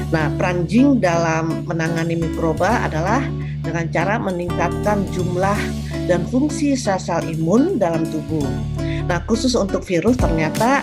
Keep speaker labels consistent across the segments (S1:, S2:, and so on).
S1: Nah, peran zinc dalam menangani mikroba adalah dengan cara meningkatkan jumlah dan fungsi sel-sel imun dalam tubuh. Nah, khusus untuk virus ternyata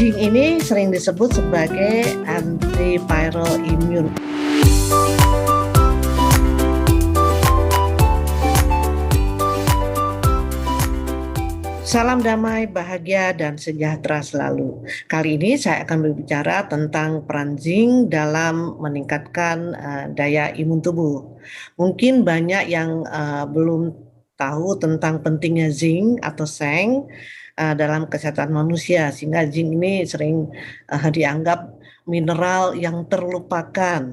S1: zinc ini sering disebut sebagai antiviral immune. Salam damai, bahagia, dan sejahtera selalu. Kali ini saya akan berbicara tentang peran zinc dalam meningkatkan daya imun tubuh. Mungkin banyak yang belum tahu tentang pentingnya zinc atau seng dalam kesehatan manusia, sehingga zinc ini sering dianggap mineral yang terlupakan.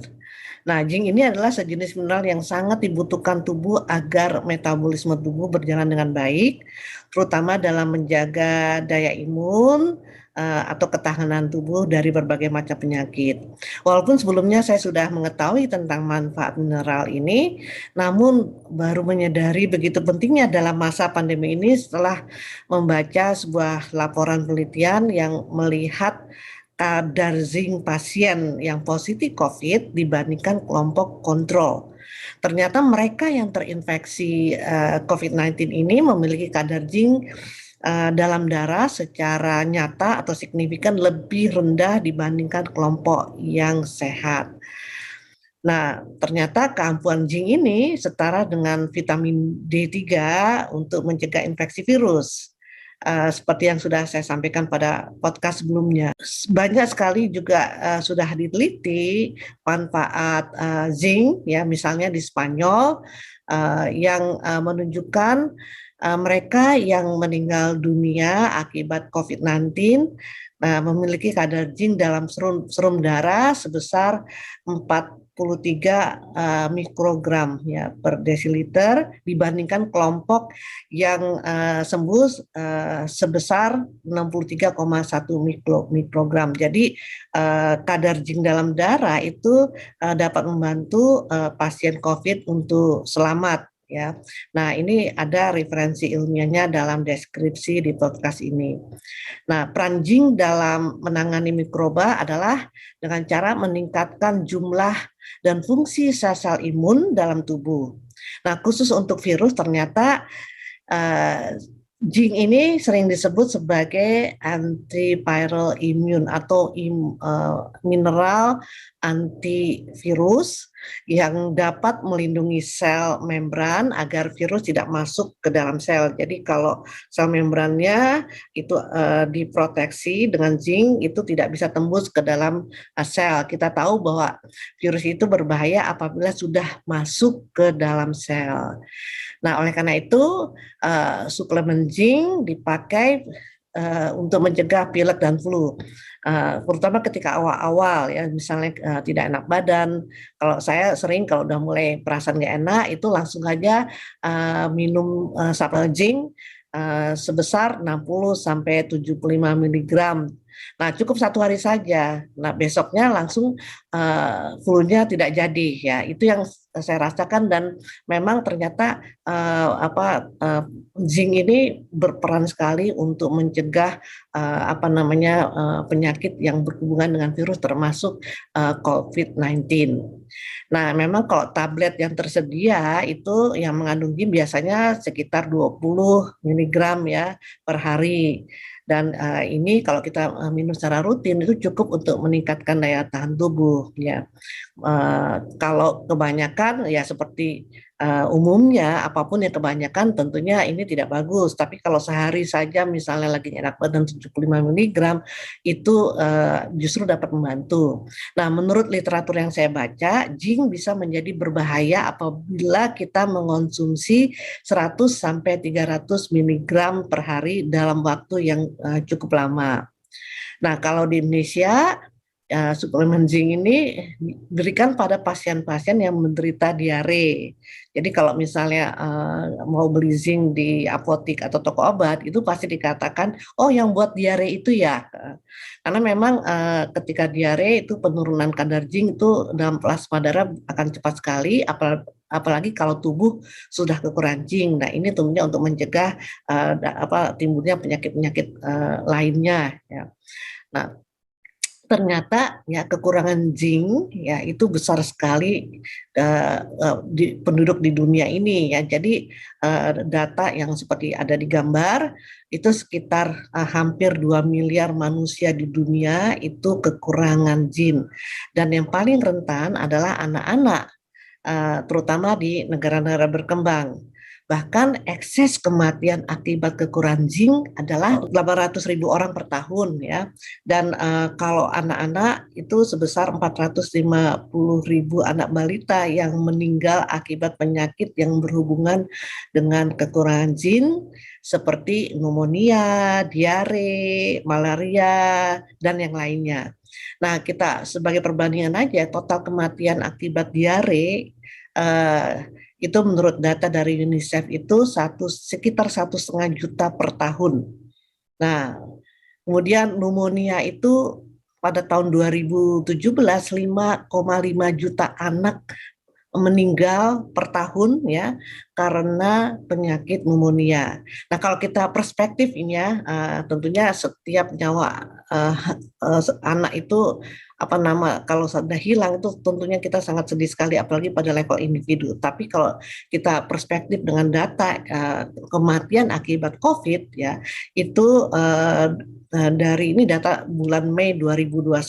S1: Nah, zinc ini adalah sejenis mineral yang sangat dibutuhkan tubuh agar metabolisme tubuh berjalan dengan baik, terutama dalam menjaga daya imun atau ketahanan tubuh dari berbagai macam penyakit. Walaupun sebelumnya saya sudah mengetahui tentang manfaat mineral ini, namun baru menyadari begitu pentingnya dalam masa pandemi ini setelah membaca sebuah laporan penelitian yang melihat kadar zinc pasien yang positif COVID dibandingkan kelompok kontrol. Ternyata mereka yang terinfeksi COVID-19 ini memiliki kadar zinc dalam darah secara nyata atau signifikan lebih rendah dibandingkan kelompok yang sehat. Nah, ternyata keampuhan zinc ini setara dengan vitamin D3 untuk mencegah infeksi virus. Seperti yang sudah saya sampaikan pada podcast sebelumnya. Banyak sekali juga sudah diteliti manfaat zinc, ya misalnya di Spanyol, yang menunjukkan mereka yang meninggal dunia akibat COVID-19 memiliki kadar zinc dalam serum darah sebesar 43 mikrogram ya per desiliter dibandingkan kelompok yang sembuh sebesar 63,1 mikrogram. Jadi kadar zinc dalam darah itu dapat membantu pasien COVID untuk selamat. Ya, nah ini ada referensi ilmiahnya dalam deskripsi di podcast ini. Nah, peran zinc dalam menangani mikroba adalah dengan cara meningkatkan jumlah dan fungsi sel-sel imun dalam tubuh. Nah, khusus untuk virus ternyata zinc ini sering disebut sebagai antiviral immune atau mineral antivirus yang dapat melindungi sel membran agar virus tidak masuk ke dalam sel. Jadi kalau sel membrannya itu diproteksi dengan zinc, itu tidak bisa tembus ke dalam sel. Kita tahu bahwa virus itu berbahaya apabila sudah masuk ke dalam sel. Nah, oleh karena itu suplemen zinc dipakai untuk mencegah pilek dan flu, terutama ketika awal-awal ya, misalnya tidak enak badan. Kalau saya sering kalau udah mulai perasaan nggak enak itu langsung aja minum suplemen zinc sebesar 60 sampai 75 miligram. Nah, cukup 1 hari saja. Nah, besoknya langsung flu-nya tidak jadi ya. Itu yang saya rasakan dan memang ternyata zinc ini berperan sekali untuk mencegah penyakit yang berhubungan dengan virus termasuk COVID-19. Nah, memang kalau tablet yang tersedia itu yang mengandung zinc biasanya sekitar 20 miligram ya per hari. Dan ini kalau kita minum secara rutin itu cukup untuk meningkatkan daya tahan tubuh ya. Kalau kebanyakan ya seperti umumnya apapun yang kebanyakan tentunya ini tidak bagus. Tapi kalau sehari saja misalnya lagi enak badan 75 miligram itu justru dapat membantu. Nah, menurut literatur yang saya baca, zinc bisa menjadi berbahaya apabila kita mengonsumsi 100 sampai 300 miligram per hari dalam waktu yang cukup lama. Nah, kalau di Indonesia suplemen zinc ini diberikan pada pasien-pasien yang menderita diare. Jadi kalau misalnya mau beli zinc di apotik atau toko obat itu pasti dikatakan, oh yang buat diare itu ya. Karena memang ketika diare itu penurunan kadar zinc itu dalam plasma darah akan cepat sekali, apalagi kalau tubuh sudah kekurangan zinc. Nah, ini tentunya untuk mencegah timbulnya penyakit-penyakit lainnya ya. Nah, ternyata ya kekurangan zinc ya itu besar sekali di penduduk di dunia ini ya. Jadi data yang seperti ada di gambar itu sekitar hampir 2 miliar manusia di dunia itu kekurangan zinc. Dan yang paling rentan adalah anak-anak, terutama di negara-negara berkembang. Bahkan ekses kematian akibat kekurangan zinc adalah 800.000 orang per tahun ya. Dan kalau anak-anak itu sebesar 450.000 anak balita yang meninggal akibat penyakit yang berhubungan dengan kekurangan zinc seperti pneumonia, diare, malaria, dan yang lainnya. Nah, kita sebagai perbandingan aja, total kematian akibat diare eh, itu menurut data dari UNICEF itu sekitar 1,5 juta per tahun. Nah, kemudian pneumonia itu pada tahun 2017 5,5 juta anak meninggal per tahun ya karena penyakit pneumonia. Nah, kalau kita perspektif ini ya, tentunya setiap nyawa anak itu apa nama kalau sudah hilang itu tentunya kita sangat sedih sekali apalagi pada level individu. Tapi kalau kita perspektif dengan data kematian akibat COVID ya itu dari ini data bulan Mei 2021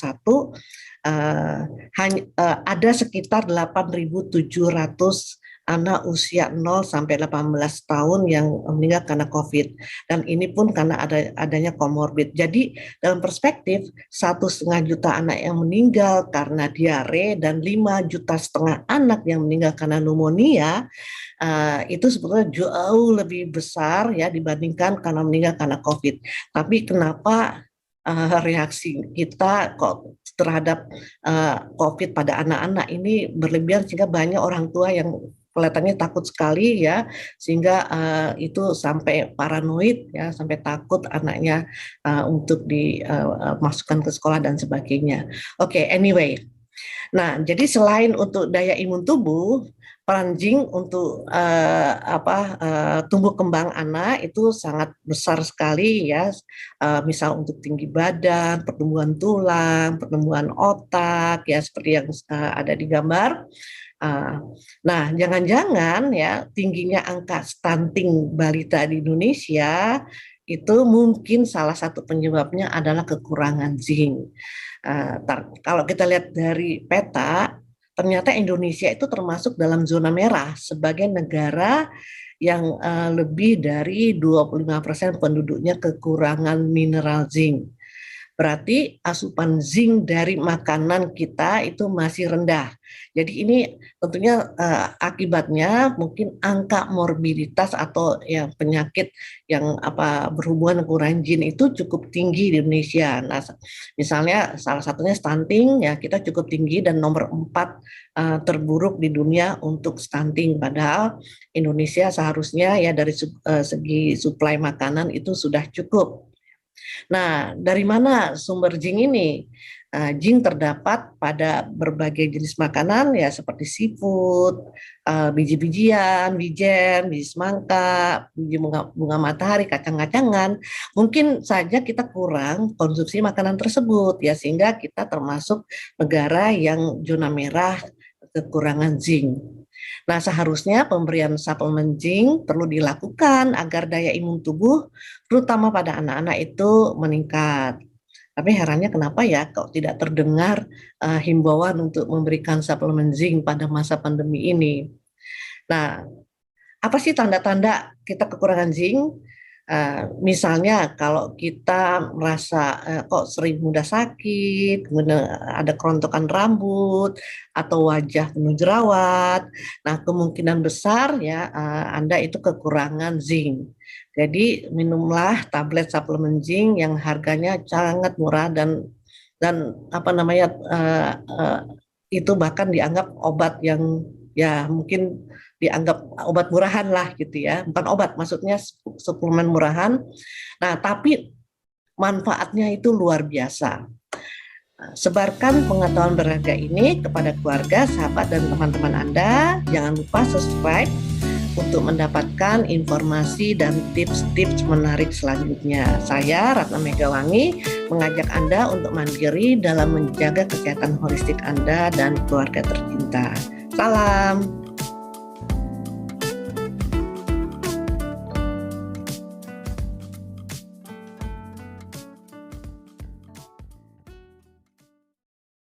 S1: ada sekitar 8.700 anak usia 0 sampai 18 tahun yang meninggal karena COVID. Dan ini pun karena adanya komorbid. Jadi dalam perspektif 1,5 juta anak yang meninggal karena diare dan 5,5 juta anak yang meninggal karena pneumonia, itu sebetulnya jauh lebih besar ya dibandingkan karena meninggal karena COVID. Tapi kenapa reaksi kita kok terhadap COVID pada anak-anak ini berlebihan sehingga banyak orang tua yang kelihatannya takut sekali ya sehingga itu sampai paranoid ya sampai takut anaknya untuk dimasukkan ke sekolah dan sebagainya. Oke, anyway. Nah, jadi selain untuk daya imun tubuh, peran zinc untuk tumbuh kembang anak itu sangat besar sekali ya. Misal untuk tinggi badan, pertumbuhan tulang, pertumbuhan otak ya seperti yang ada di gambar. Nah, jangan-jangan ya tingginya angka stunting balita di Indonesia itu mungkin salah satu penyebabnya adalah kekurangan zinc. Kalau kita lihat dari peta, ternyata Indonesia itu termasuk dalam zona merah sebagai negara yang lebih dari 25% penduduknya kekurangan mineral zinc. Berarti asupan zinc dari makanan kita itu masih rendah. Jadi ini tentunya akibatnya mungkin angka morbiditas atau ya penyakit yang berhubungan dengan zinc itu cukup tinggi di Indonesia. Nah, misalnya salah satunya stunting ya kita cukup tinggi dan nomor 4 terburuk di dunia untuk stunting. Padahal Indonesia seharusnya ya dari segi suplai makanan itu sudah cukup. Nah, dari mana sumber zinc ini? Zinc terdapat pada berbagai jenis makanan ya seperti seafood, biji-bijian, wijen, biji semangka, biji bunga matahari, kacang-kacangan. Mungkin saja kita kurang konsumsi makanan tersebut ya sehingga kita termasuk negara yang zona merah kekurangan zinc. Nah, seharusnya pemberian suplemen zinc perlu dilakukan agar daya imun tubuh, terutama pada anak-anak itu meningkat. Tapi herannya kenapa ya kok tidak terdengar himbauan untuk memberikan suplemen zinc pada masa pandemi ini. Nah, apa sih tanda-tanda kita kekurangan zinc? Misalnya kalau kita merasa kok sering mudah sakit, kemudian ada kerontokan rambut atau wajah penuh jerawat, nah kemungkinan besar ya Anda itu kekurangan zinc. Jadi minumlah tablet suplemen zinc yang harganya sangat murah dan apa namanya itu bahkan dianggap obat yang ya mungkin dianggap obat murahan lah gitu ya, bukan obat maksudnya suplemen murahan. Nah tapi manfaatnya itu luar biasa. Sebarkan pengetahuan berharga ini kepada keluarga, sahabat dan teman-teman Anda. Jangan lupa subscribe untuk mendapatkan informasi dan tips-tips menarik selanjutnya. Saya, Ratna Megawangi, mengajak Anda untuk mandiri dalam menjaga kesehatan holistik Anda dan keluarga tercinta. Salam.